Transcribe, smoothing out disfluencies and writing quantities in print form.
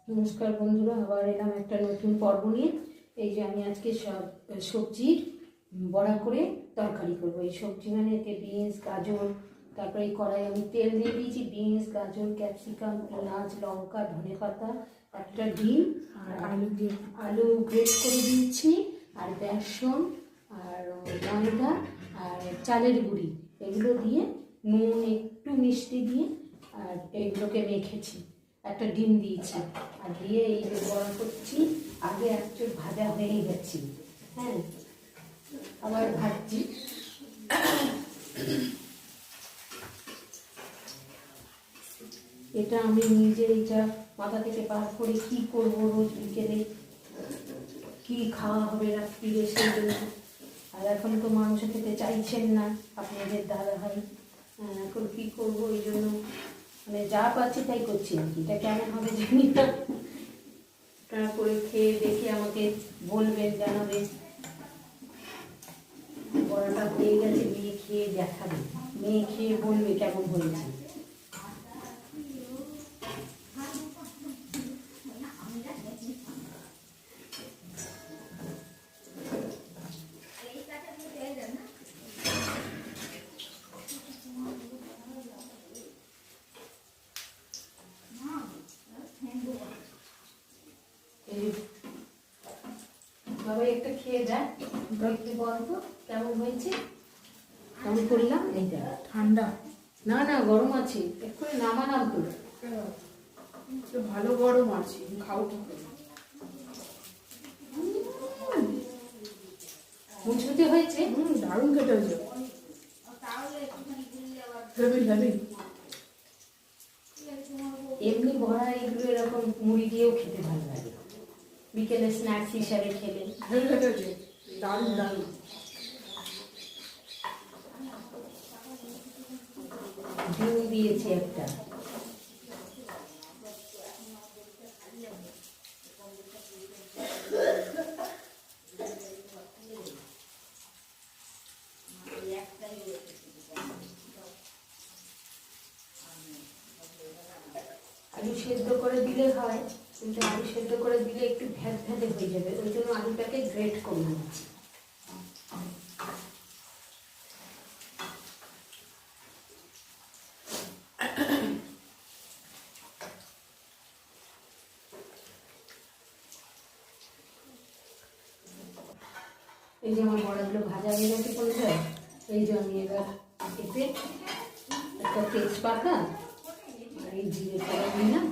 নমস্কার বন্ধুরা, আবার এলাম একটা নতুন পর্ব নিয়ে। এই যে আমি আজকে সব সবজির বড়া করে তরকারি করবো। এই সবজি মানে এতে বিনস, গাজর, তারপরে এই কড়াই আমি তেল দিয়ে দিয়েছি। বিনস, গাজর, ক্যাপসিকাম, পেঁয়াজ, লঙ্কা, ধনেপাতা, একটা ডিম আর আলু গ্রেট করে দিয়েছি, আর বেসন আর ময়দা আর চালের গুঁড়ি, এগুলো দিয়ে নুন, একটু মিষ্টি দিয়ে আর এগুলোকে মেখেছি। একটা ডিম দিয়েছি আর দিয়ে এই যে বড়া করছি। আগে একটু ভাজা হয়ে গেছি, হ্যাঁ, আবার ভাজছি। এটা আমি নিজে এইটা মাথা থেকে বার করে কি করবো, রোজ বিকেলে কি খাওয়া হবে রাত্রিরে সেই জন্য। আর এখন তো মাংস খেতে চাইছেন না আপনাদের দাদা ভাই, এখন কি করবো এই জন্য মানে যা পাচ্ছি তাই করছি আর কি। এটা কেমন হবে জানি না, আপনারা করে খেয়ে দেখে আমাকে বলবেন, জানাবেন। বড়াটা হয়ে গেছে, মেয়ে খেয়ে দেখাবে, মেয়ে খেয়ে বলবে কেমন হয়েছে। বাবা একটা খেয়ে দেয়, একটু বলতো কেমন হয়েছে, কেমন করলাম। এইটা ঠান্ডা না না, গরম আছে, এক্ষুনি নামালাম তো। ভালো গরম আছে, খাও কি করে? মুচমুচে হয়েছে, দারুণ খেতে হয়েছে, হেভি হেভি। এমনি বড়া এগুলো এরকম মুড়ি দিয়েও খেতে ভালো লাগে, বিকেলে স্ন্যাক্স হিসাবে খেলে হেভি খেতে হয়েছে, দারুণ দারুণ। ডিম দিয়েছি একটা, আলু সেদ্ধ করে দিলে হয়, কিন্তু আলু সেদ্ধ করে দিলে একটু ভ্যাদ ভ্যাদে হয়ে যাবে, ওই জন্য আলুটাকে গ্রেট করে নিচ্ছি। এই যে আমার বড়াগুলো ভাজা হয়ে গেছে পরিষ্কার। এই যে আমি এবার এতে একটা তেজপাতা আর এই জিরে ফোড়ন দিলাম,